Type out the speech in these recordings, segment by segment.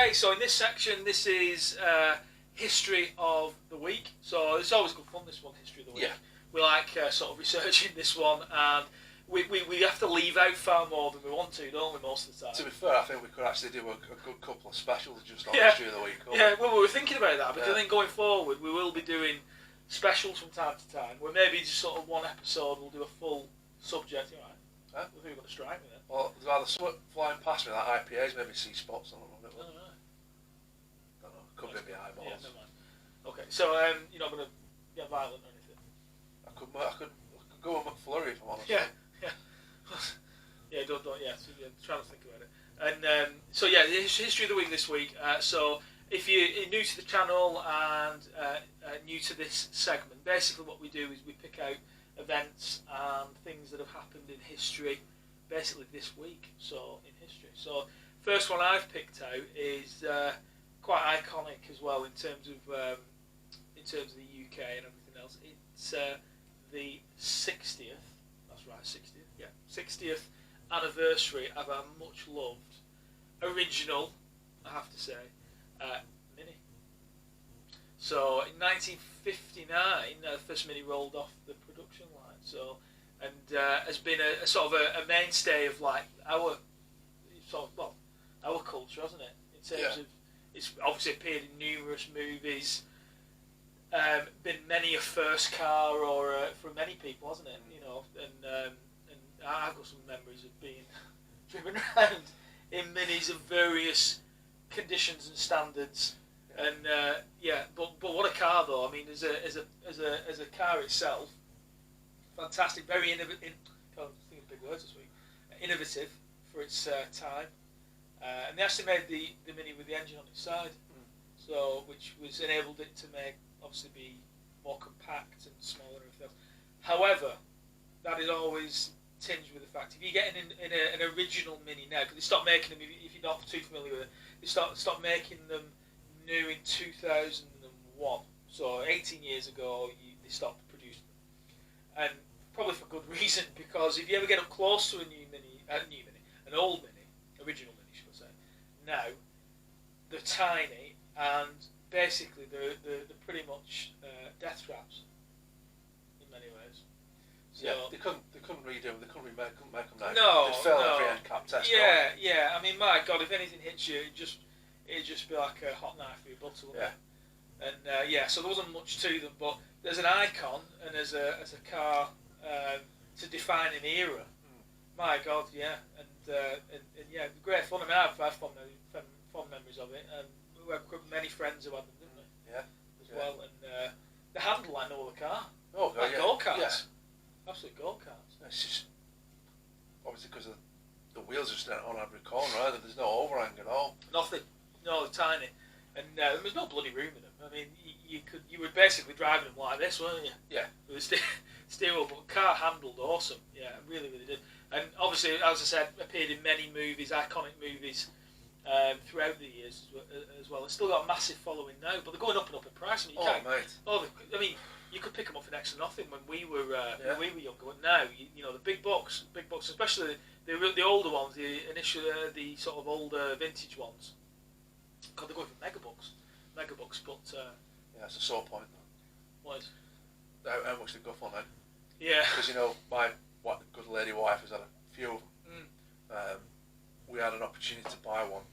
Okay, so in this section, this is history of the week. So it's always good fun, this one, history of the week. Yeah. We like sort of researching this one, and we have to leave out far more than we want to, don't we, most of the time? To be fair, I think we could actually do a good couple of specials just on Yeah. history of the week. Yeah, well, we were thinking about that, because Yeah. I think going forward, we will be doing specials from time to time, where maybe just sort of one episode we'll do a full subject. You know, Huh? I think we've got to strike with it. Well, there's either something flying past me, like IPAs, maybe sea spots. I don't know. Could be my eyeballs. Yeah, never mind. Okay, so you're not going to get violent or anything? I could go on McFlurry if I'm honest. Yeah. Yeah, don't. Yeah, so, yeah, try to think about it. And so yeah, the history of the week this week. So if you're new to the channel and new to this segment, basically what we do is we pick out events and things that have happened in history, basically this week. So in history. So first one I've picked out is quite iconic as well in terms of the UK and everything else. It's the 60th. That's right, 60th. Yeah, 60th anniversary of our much loved original, I have to say, Mini. So in 1959, the first Mini rolled off the production line. So and has been a sort of a mainstay of like our our culture, hasn't it? In terms of it's obviously appeared in numerous movies. Been many a first car or for many people, hasn't it? You know, and I've got some memories of being driven around in Minis of various conditions and standards. And but what a car though! I mean, as a car itself, fantastic, very innovative. Can't think of big words this week. Innovative for its time, and they actually made the Mini with the engine on its side, so which was enabled it to make obviously be more compact and smaller and everything else. However, that is always tinged with the fact if you get an original Mini now, because they stopped making them, if you're not too familiar with it, they stopped making them new in 2001. So 18 years ago, they stopped producing them, and probably for good reason, because if you ever get up close to an old Mini, original Mini, should I say, now they're tiny and basically they're pretty much death traps in many ways. So, yeah, they couldn't redo them. They couldn't make them now. No, they'd fail no. every end cap test. Yeah. I mean, my God, if anything hits you, it'd just be like a hot knife through your butter. Yeah. And so there wasn't much to them, but there's an icon and as a car to define an era. My God, yeah, and yeah, great fun. I mean, I've fond memories of it, and we have many friends who had them, didn't we? Yeah. As well, and they handled like no other car. Oh, God, like go-karts. Yeah. Absolute go-karts. It's just obviously because the wheels are just on every corner. Either there's no overhang at all. Nothing. No, they're tiny, and there was no bloody room in them. I mean, you were basically driving them like this, weren't you? Yeah. With a steering wheel, but car handled awesome. Yeah, really did. And obviously, as I said, appeared in many movies, iconic movies, throughout the years as well. It's still got a massive following now, but they're going up and up in price. I mean, I mean, you could pick them up for next to nothing when we were younger. But now, you know, the big bucks, especially the older ones, the sort of older vintage ones. God, they're going for megabucks. But yeah, it's a sore point. What is? How much they go for now? Yeah. Because my good lady wife has had a few of them. We had an opportunity to buy one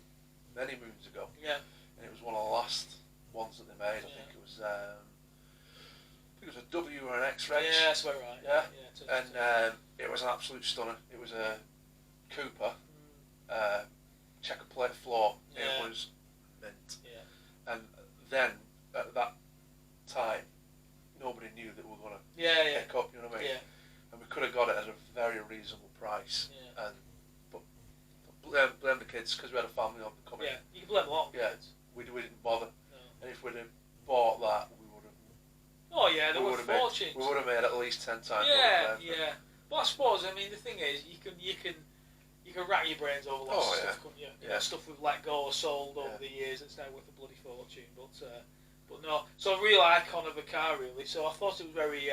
many moons ago. Yeah. And it was one of the last ones that they made. I think it was a W or an X reg. Yeah, that's about right. Yeah. And it was an absolute stunner. It was a Cooper, checker plate floor. Yeah. It was mint. Yeah. And then at that time, nobody knew that we were going to pick up. You know what I mean? Yeah. And we could have got it at a very reasonable price. Yeah. But blame the kids because we had a family on the coming. Yeah, you can blame a lot of kids. We didn't bother. No. And if we'd have bought that, we would have. Oh yeah, they were fortunes. We would have made at least 10 times. Yeah. But I suppose, I mean, the thing is, you can rack your brains over lots of stuff, couldn't you? You know, stuff we've let go or sold over the years. It's now worth a bloody fortune. But no. So a real icon of a car, really. So I thought it was very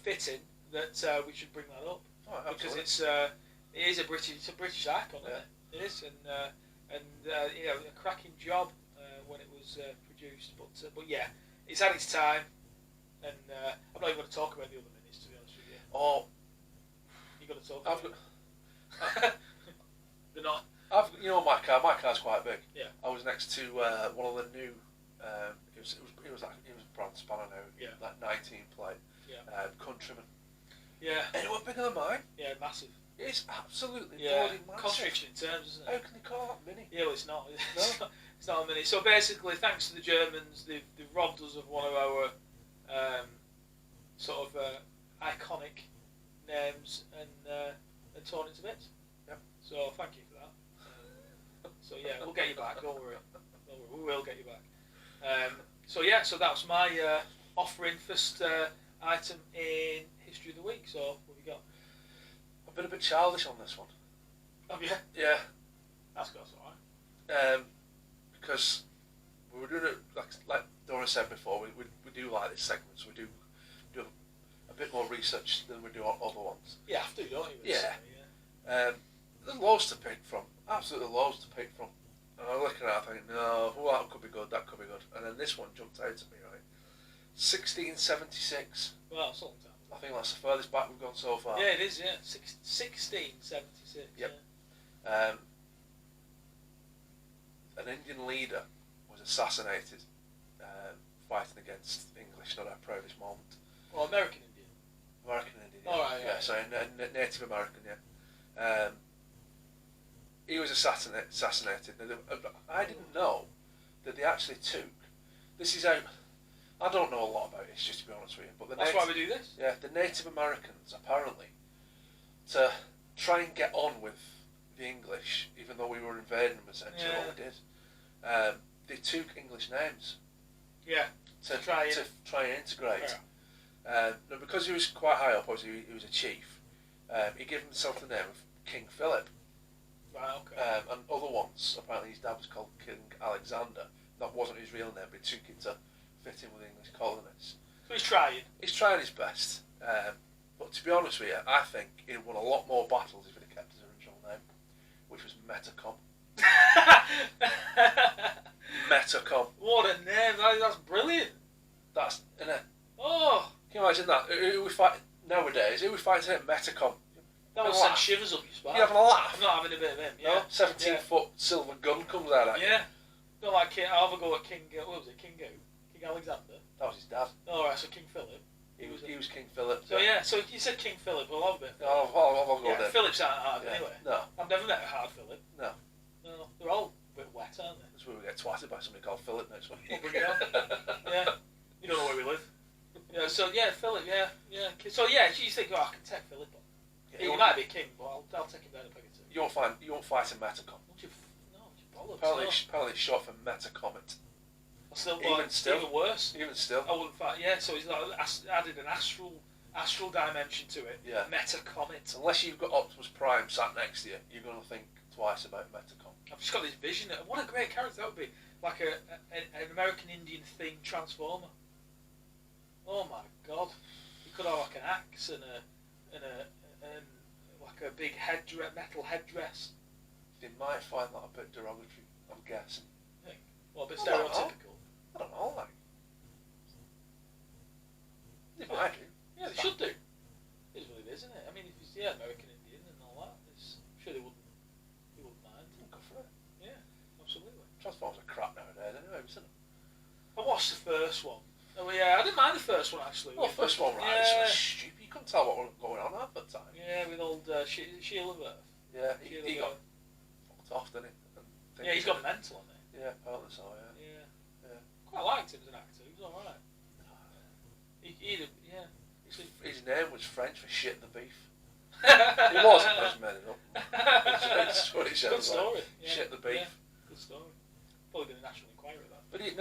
fitting that we should bring that up. Oh, because it is a British icon, isn't it? It is, and a cracking job when it was produced. But yeah, it's had its time, and I'm not even going to talk about the other minis, to be honest with you. Oh, You got to talk. They're not. My car's quite big. Yeah. I was next to one of the new. It was brand spanner now. Yeah. Like 19 plate. Yeah. Countryman. Yeah. And it was bigger than mine. Yeah, massive. It's absolutely bloody massive. Contradiction in terms, isn't it? How can they call that mini? Yeah, well, it's not. No. It's not a mini. So basically, thanks to the Germans, they've robbed us of one of our sort of iconic names and torn it to bits. Yep. So thank you for that. So yeah, we'll get you back. Don't worry. We will get you back. So that was my offering first item in History of the Week. So what have you got? I've been a bit childish on this one. Have you? Yeah. That's alright. Because we were doing it like Dora said before. We do like this segment, so we do a bit more research than we do on other ones. You have to, don't you? Yeah. There's loads to pick from. Absolutely loads to pick from. And I'm looking at it, thinking, no, well, that could be good. That could be good. And then this one jumped out at me, right? 1676. Well, it's a long time. I think that's the furthest back we've gone so far. Yeah, it is. Yeah, 1676. Yep. Yeah. An Indian leader was assassinated fighting against English, not our proudest moment. Well, American Indian. American Indian. Oh, right, yeah. Sorry, Native American. Yeah. He was assassinated. I didn't know that they actually took. This is how. I don't know a lot about it, just to be honest with you. But that's why we do this. Yeah, the Native Americans apparently, to try and get on with the English, even though we were invading them essentially, what we did, they took English names. Yeah. To try and integrate. Yeah. Now, because he was quite high up, obviously he was a chief. He gave himself the name of King Philip. Right. Okay. And other ones, apparently his dad was called King Alexander. That wasn't his real name, but he took it to fit in with English colonists. So he's trying. He's trying his best. But to be honest with you, I think he'd won a lot more battles if he'd have kept his original name, which was Metacom. Metacom. What a name! That's brilliant. That's innit. Oh. Can you imagine that? Who we fight nowadays? Who we fight at Metacom? That would send shivers up your spine. You're having a laugh. I'm not having a bit of him. Yeah. No? 17-foot silver gun comes out at you. Yeah. Not like I'll have a go at King. What was it? King Alexander. That was his dad. Oh, right. So King Philip. He was King Philip. So yeah. So you said King Philip. We'll have a bit. I'll go there. Phillips aren't hard anyway. No. I've never met a hard Philip. No. No. They're all a bit wet, aren't they? That's where we get twatted by somebody called Philip next week. We'll bring it on. Yeah. You don't know where we live. Yeah. So yeah, Philip. Yeah. Yeah. So yeah, you think, I can take Philip on. Yeah, he might be king, but I'll take him down a peg or two. You won't fight a Metacom. Would you bollocks? Apparently it's short for Metacomet. Even worse. Even still. I wouldn't fight. Yeah, so he's like added an astral dimension to it. Yeah. Metacomet. Unless you've got Optimus Prime sat next to you, you're going to think twice about Metacom. I've just got this vision. What a great character that would be! Like an American Indian themed Transformer. Oh my God! You could have like an axe and like a big metal headdress. They might find that a bit derogatory, I'm guessing. Well, a bit stereotypical. I don't know, like. They might do. Yeah, they should do. It is what it is, isn't it? I mean, if it's American Indian and all that, I'm sure they wouldn't mind. Go for it. Yeah, absolutely. Transformers are crap nowadays anyway, isn't it? I watched the first one. Oh yeah, I didn't mind the first one actually. Well, the first one, right? Yeah. It was stupid. You couldn't tell what was going on half the time. Yeah, with old Sheila Earth. Yeah, he got fucked off, didn't he? Yeah, he's got mental on it. Yeah, apparently so. Yeah. Quite liked him as an actor. He was all right. His name was French for shit the beef. He wasn't. I was made it up. It's what it sounds Good story. like. Yeah. Shit the beef. Yeah. Good story. Probably did a National Enquiry with that. But he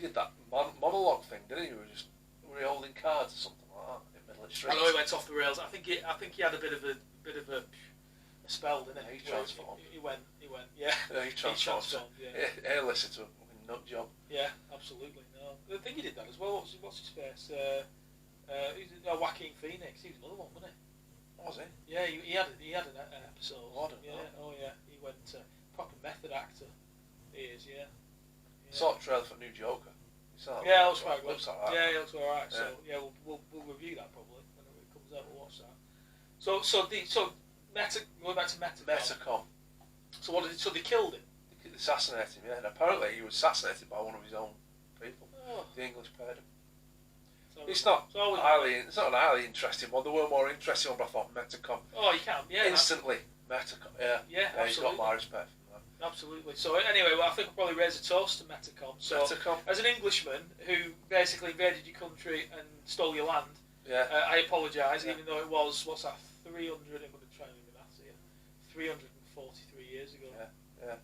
did that monologue thing, didn't he? Were he holding cards or something like that in middle of the street? I know he went off the rails. I think he had a bit of a spell, didn't he? He transformed. He went. Yeah. He transformed. Yeah. Hey, listen to a fucking nut job. Yeah, absolutely. No, I think he did that as well. What's his face? Joaquin Phoenix. He was another one, wasn't he? Was he? Yeah, he had an episode. Oh, I don't know. Yeah. Oh yeah. He went proper method actor. He is, yeah. Saw the trailer for New Joker. Yeah, it looks quite good. Looks alright. Yeah, it looks alright. So yeah, we'll review that probably whenever it comes out. We'll watch that. So going back to Metacom. Metacom. So what did so they killed him? They assassinated him, yeah, and apparently he was assassinated by one of his own people. Oh. The English paid him. So It's not an highly interesting one. There were more interesting ones, but I thought Metacom. Oh, you can, yeah. Instantly, Metacom, yeah. Yeah, he's got my respect for that. Absolutely. So anyway, well, I think I'll probably raise a toast to Metacom. So Metacom. as an Englishman who basically invaded your country and stole your land, yeah. I apologise, even though it was, what's that, 300, I'm going to try and do the maths here, 343 years ago. Yeah.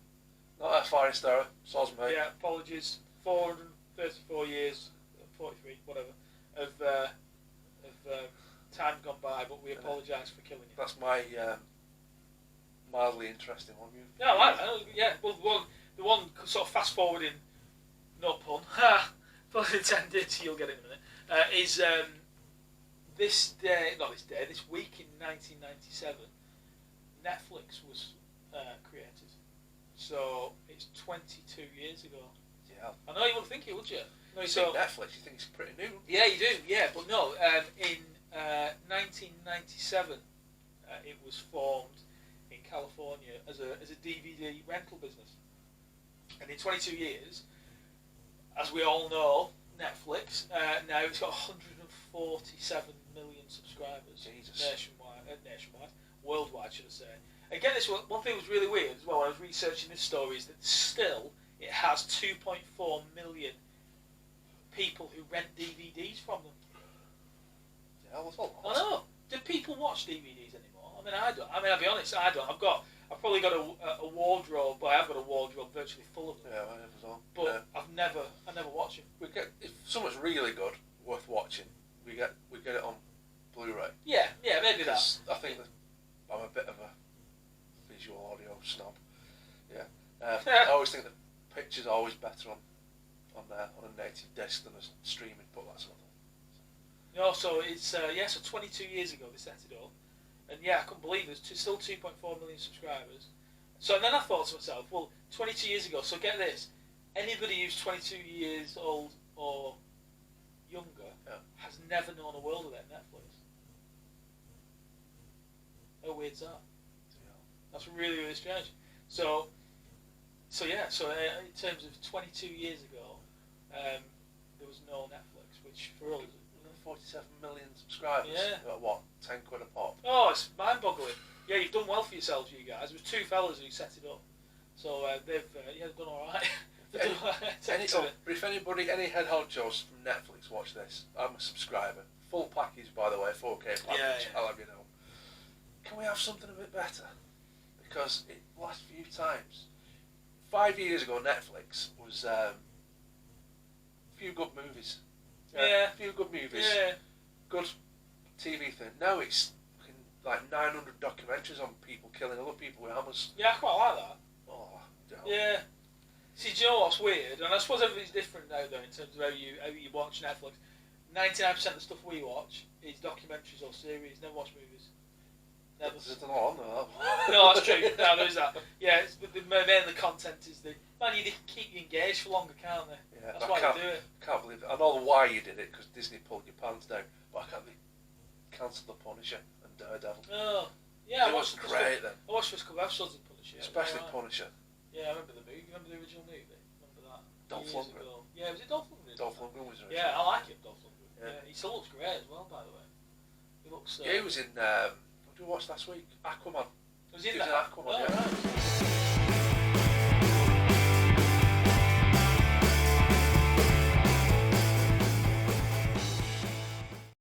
Not that far in Sarah, soz mate. Yeah, apologies. 434 years, 43, whatever, of time gone by, but we apologise for killing you. That's my mildly interesting one. Yeah, I like that. Yeah, well, the one sort of fast forwarding, no pun, pun intended, you'll get it in a minute, is this week in 1997, Netflix was created. So it's 22 years ago. Yeah. I know you wouldn't think it, would you? No, you think Netflix, you think it's pretty new. Yeah, you do. Yeah, but no. In 1997, it was formed in California as a DVD rental business. And in 22 years, as we all know, Netflix now it's got 147 million subscribers. Jesus. Nationwide, worldwide, should I say? And get this, one thing that was really weird as well when I was researching this story is that still it has 2.4 million people who rent DVDs from them. Yeah, that's a lot. I know. Do people watch DVDs anymore? I mean, I don't. I mean, I'll be honest, I don't. I've probably got a wardrobe, but I have got a wardrobe virtually full of them. Yeah, I never saw. But I never watch them. If someone's really good, worth watching, we get it on Blu-ray. Yeah, maybe that. I think that I'm a bit of a visual audio snob. Yeah. I always think the picture's always better on a native disc than a streaming, but that's another. No, so it's so 22 years ago they set it up, and yeah, I couldn't believe there's still 2.4 million subscribers. So then I thought to myself, well, 22 years ago. So get this, anybody who's 22 years old or younger has never known a world without Netflix. How weird's that? That's really, really strange. So in terms of 22 years ago, there was no Netflix, which for us, 47 million subscribers. Yeah. At what? 10 quid a pop. Oh, it's mind-boggling. Yeah, you've done well for yourselves, you guys. There was two fellas who set it up, so they've done all right. If anybody, any head honchos from Netflix watch this, I'm a subscriber. Full package, by the way, 4K package. Yeah. I'll have you know. Can we have something a bit better? Because the last few times, 5 years ago, Netflix was a few good movies. Yeah. A few good movies. Yeah. Good TV thing. Now it's like 900 documentaries on people killing other people with hammers. Yeah, I quite like that. Oh, yeah. See, do you know what's weird? And I suppose everything's different now, though, in terms of how you watch Netflix. 99% of the stuff we watch is documentaries or series. Never watch movies. Never. There's a lot on there. No, that's true. No, there is that. Yeah, mainly the content is they can keep you engaged for longer, can't they? Yeah, that's why they do it. I can't believe it. I know why you did it because Disney pulled your pants down, but I can't believe cancelled The Punisher and Daredevil. Oh, yeah. It was great then. I watched first couple of episodes of Punisher. Especially Punisher. Yeah, I remember the movie. Remember the original movie? Remember that? Dolph Lundgren. Yeah, was it Dolph Lundgren? Dolph Lundgren was original. Yeah, I like it, Dolph Lundgren. Yeah. He still looks great as well, by the way. He looks. Yeah, he was in. What did we watch last week? Aquaman. Was he in that? Aquaman? Oh, yeah. Right.